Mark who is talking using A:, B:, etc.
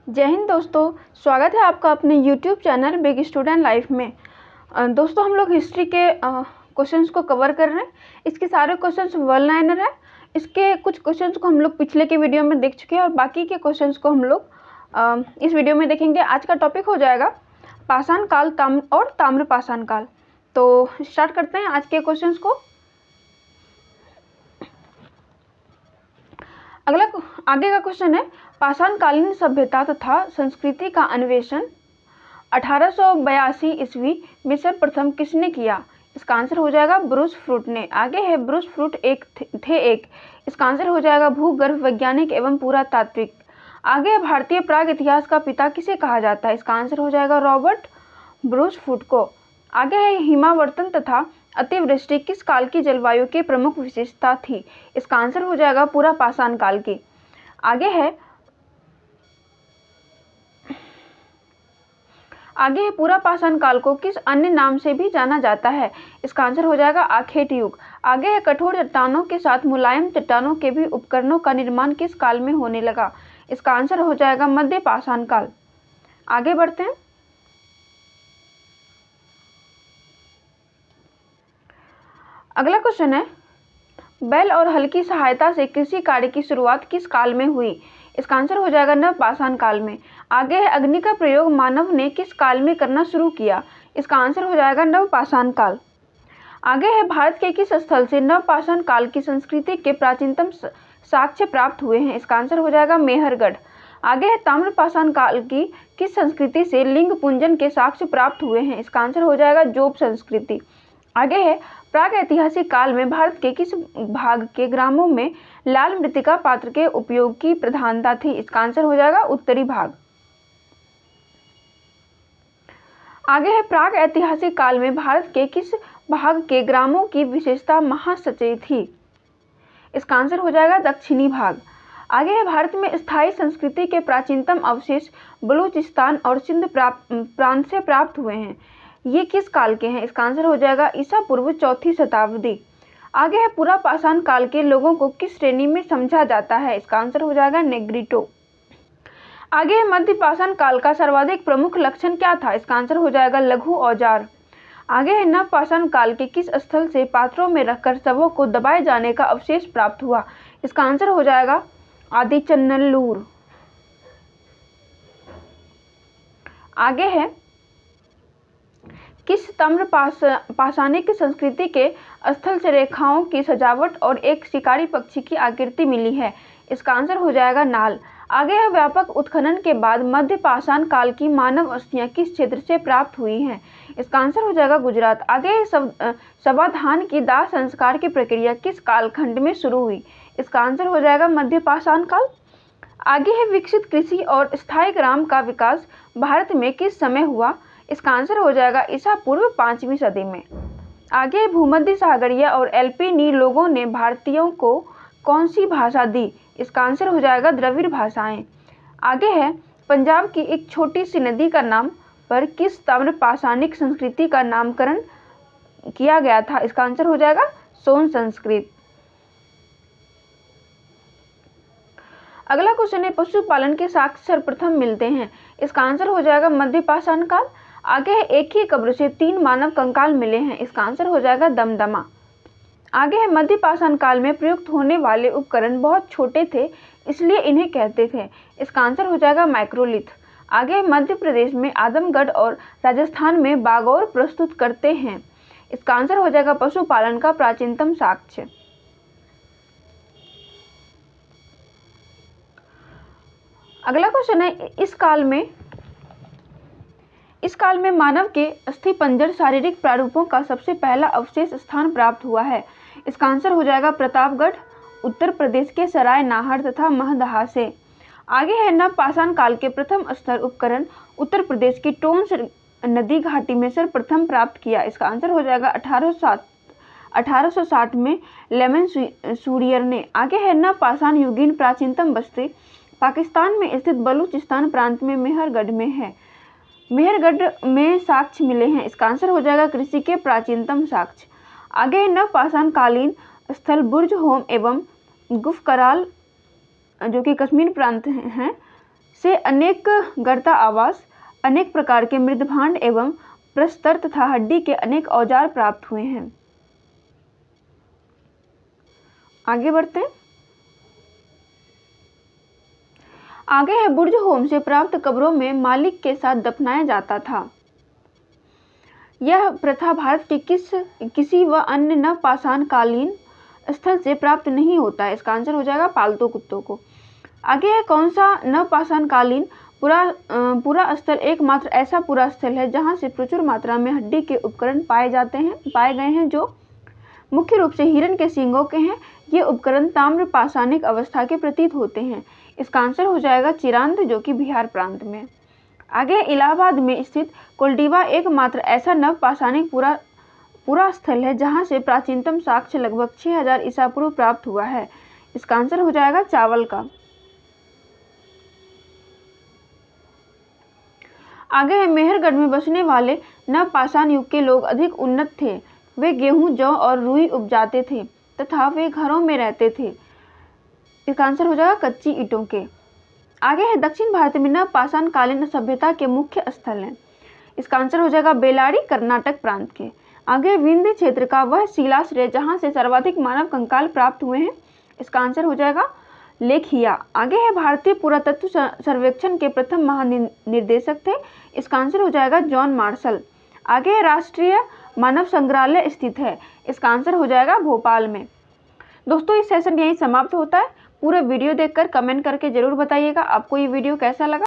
A: जय हिंद दोस्तों, स्वागत है आपका अपने YouTube channel big student life में। दोस्तों हम लोग हिस्ट्री के क्वेश्चंस को कवर कर रहे हैं। इसके सारे क्वेश्चंस वन लाइनर है। इसके कुछ क्वेश्चंस को हम लोग पिछले के वीडियो में देख चुके हैं और बाकी के क्वेश्चंस को हम लोग इस वीडियो में देखेंगे। आज का टॉपिक हो जाएगा पाषाण काल और ताम्र पाषाण काल। तो स्टार्ट करते हैं आज के क्वेश्चन को। आगे का क्वेश्चन है, पाषाणकालीन सभ्यता तथा संस्कृति का अन्वेषण 1882 ईस्वी में सर्वप्रथम किसने किया? इसका आंसर हो जाएगा ब्रूस फ्रूट ने। आगे है ब्रूस फ्रूट इसका आंसर हो जाएगा भूगर्भ वैज्ञानिक एवं पुरातात्विक। आगे है भारतीय प्राग इतिहास का पिता किसे कहा जाता है? इसका आंसर हो जाएगा रॉबर्ट ब्रूस फ्रूट को। आगे है हिमावर्तन तथा अतिवृष्टि किस काल की जलवायु की प्रमुख विशेषता थी? इसका आंसर हो जाएगा पूरा पाषाण काल की। आगे है पूरा पाषाण काल को किस अन्य नाम से भी जाना जाता है? इसका आंसर हो जाएगा आखेट युग। आगे है कठोर चट्टानों के साथ मुलायम चट्टानों के भी उपकरणों का निर्माण किस काल में होने लगा? इसका आंसर हो जाएगा मध्य पाषाण काल। आगे बढ़ते हैं। अगला क्वेश्चन है, बैल और हल की सहायता से कृषि कार्य की शुरुआत किस काल में हुई? इसका आंसर हो जाएगा नव पाषाण काल में। आगे है अग्नि का प्रयोग मानव ने किस काल में करना शुरू किया? इसका आंसर हो जाएगा नव पाषाण काल। आगे है भारत के किस स्थल से नव पाषाण काल की संस्कृति के प्राचीनतम साक्ष्य प्राप्त हुए हैं? इसका आंसर हो जाएगा मेहरगढ़। आगे है ताम्र पाषाण काल की किस संस्कृति से लिंग पूंजन के साक्ष्य प्राप्त हुए हैं? इसका आंसर हो जाएगा जोब संस्कृति। आगे है प्राग ऐतिहासिक काल में भारत के किस भाग के ग्रामों में लाल मृत्तिका पात्र के उपयोग की प्रधानता थी? इसका आंसर हो जाएगा उत्तरी भाग। आगे है प्राग ऐतिहासिक काल में भारत के किस भाग के ग्रामों की विशेषता महासचय थी? इसका आंसर हो जाएगा दक्षिणी भाग। आगे है भारत में स्थायी संस्कृति के प्राचीनतम अवशेष बलूचिस्तान और सिंध प्रांत से प्राप्त हुए हैं। ये किस काल के हैं? इसका आंसर हो जाएगा ईसा पूर्व 4वीं शताब्दी। आगे है पूरा पाषाण काल के लोगों को किस श्रेणी में समझा जाता है? इसका आंसर हो जाएगा नेग्रिटो। आगे है मध्य पाषाण काल का सर्वाधिक प्रमुख लक्षण क्या था? इसका आंसर हो जाएगा लघु औजार। आगे है नव पाषाण काल के किस स्थल से पात्रों में रखकर शवों को दबाए जाने का अवशेष प्राप्त हुआ? इसका आंसर हो जाएगा आदिचन्नल्लूर। आगे है किस ताम्र पाषाणिक संस्कृति के स्थल से रेखाओं की सजावट और एक शिकारी पक्षी की आकृति मिली है? इसका आंसर हो जाएगा नाल। आगे है व्यापक उत्खनन के बाद मध्य पाषाण काल की मानव अस्थियां किस क्षेत्र से प्राप्त हुई हैं? इसका आंसर हो जाएगा गुजरात। आगे है शवाधान की दाह संस्कार की प्रक्रिया किस कालखंड में शुरू हुई? इसका आंसर हो जाएगा मध्य पाषाण काल। आगे है विकसित कृषि और स्थायी ग्राम का विकास भारत में किस समय हुआ? इसका आंसर हो जाएगा ईसा पूर्व 5वीं सदी में। आगे भूमध्य सागरीय और एल्पिनी लोगों ने भारतीयों को कौन सी भाषा दी? इसका आंसर हो जाएगा द्रविड़ भाषाएं। आगे है पंजाब की एक छोटी सी नदी का नाम पर किस ताम्र पाषाणिक संस्कृति का नामकरण किया गया था? इसका आंसर हो जाएगा सोन संस्कृत। अगला क्वेश्चन है पशुपालन के साक्ष्य सर्वप्रथम मिलते हैं? इसका आंसर हो जाएगा मध्य पाषाण काल। आगे है एक ही कब्र से 3 मानव कंकाल मिले हैं? इसका आंसर हो जाएगा दमदमा। आगे है मध्य पाषाण काल में प्रयुक्त होने वाले उपकरण बहुत छोटे थे इसलिए इन्हें कहते थे? इसका आंसर हो जाएगा माइक्रोलिथ। आगे मध्य प्रदेश में आदमगढ़ और राजस्थान में बागौर प्रस्तुत करते हैं? इसका आंसर हो जाएगा पशुपालन का प्राचीनतम साक्ष्य। अगला क्वेश्चन है इस काल में मानव के अस्थिपंजर शारीरिक प्रारूपों का सबसे पहला अवशेष स्थान प्राप्त हुआ है? इसका आंसर हो जाएगा प्रतापगढ़, उत्तर प्रदेश के सराय नाहर तथा महदहा से। आगे है नव पाषाण काल के प्रथम स्तर उपकरण उत्तर प्रदेश की टोंस नदी घाटी में सर्वप्रथम प्राप्त किया? इसका आंसर हो जाएगा 1860 में लेमन सूरियर ने। आगे है नव पाषाण युगीन प्राचीनतम बस्ती पाकिस्तान में स्थित बलूचिस्तान प्रांत में मेहरगढ़ में है? मेहरगढ़ में साक्ष्य मिले हैं? इसका आंसर हो जाएगा कृषि के प्राचीनतम साक्ष्य। आगे नव पाषाण कालीन स्थल बुर्ज होम एवं गुफकराल जो कि कश्मीर प्रांत हैं से अनेक गर्ता आवास, अनेक प्रकार के मृदभांड एवं प्रस्तर तथा हड्डी के अनेक औजार प्राप्त हुए हैं। आगे बढ़ते हैं। आगे है बुर्ज होम से प्राप्त कब्रों में मालिक के साथ दफनाया जाता था। यह प्रथा भारत के किसी व अन्य नवपाषाण कालीन स्थल से प्राप्त नहीं होता है। इसका आंसर हो जाएगा पालतू कुत्तों को। आगे है कौन सा नवपाषाण कालीन पूरा स्थल एकमात्र ऐसा पूरा स्थल है जहां से प्रचुर मात्रा में हड्डी के उपकरण पाए गए हैं जो मुख्य रूप से हिरण के सींगों के हैं। ये उपकरण ताम्र पाषाणिक अवस्था के प्रतीत होते हैं। इसका आंसर हो जाएगा चिरांद, जो कि बिहार प्रांत में। आगे इलाहाबाद में स्थित कोल्डिवा एकमात्र ऐसा नवपाषाणिक पूरा स्थल है जहां से प्राचीनतम साक्ष्य लगभग 6000 ईसा पूर्व प्राप्त हुआ है। इसका आंसर हो जाएगा चावल का। आगे है मेहरगढ़ में बसने वाले नवपाषाण युग के लोग अधिक उन्नत थे। वे गेहूं, जौ और रुई उपजाते थे तथा वे घरों में रहते थे। इसका आंसर हो जाएगा कच्ची ईंटों के। आगे है दक्षिण भारत में नवपाषाण कालीन सभ्यता के मुख्य स्थल हैं। इसका आंसर हो जाएगा बेलारी, कर्नाटक प्रांत के। आगे विंध्य क्षेत्र का वह शिलाश्रय जहां से सर्वाधिक मानव कंकाल प्राप्त हुए हैं। इसका आंसर हो जाएगा लेखिया। आगे है भारतीय पुरातत्व सर्वेक्षण के प्रथम महानिदेशक थे। इसका आंसर हो जाएगा जॉन मार्शल। आगे है राष्ट्रीय मानव संग्रहालय स्थित है। इसका आंसर हो जाएगा भोपाल में। दोस्तों, इस सेशन यहीं समाप्त होता है। पूरा वीडियो देखकर कमेंट करके जरूर बताइएगा आपको ये वीडियो कैसा लगा।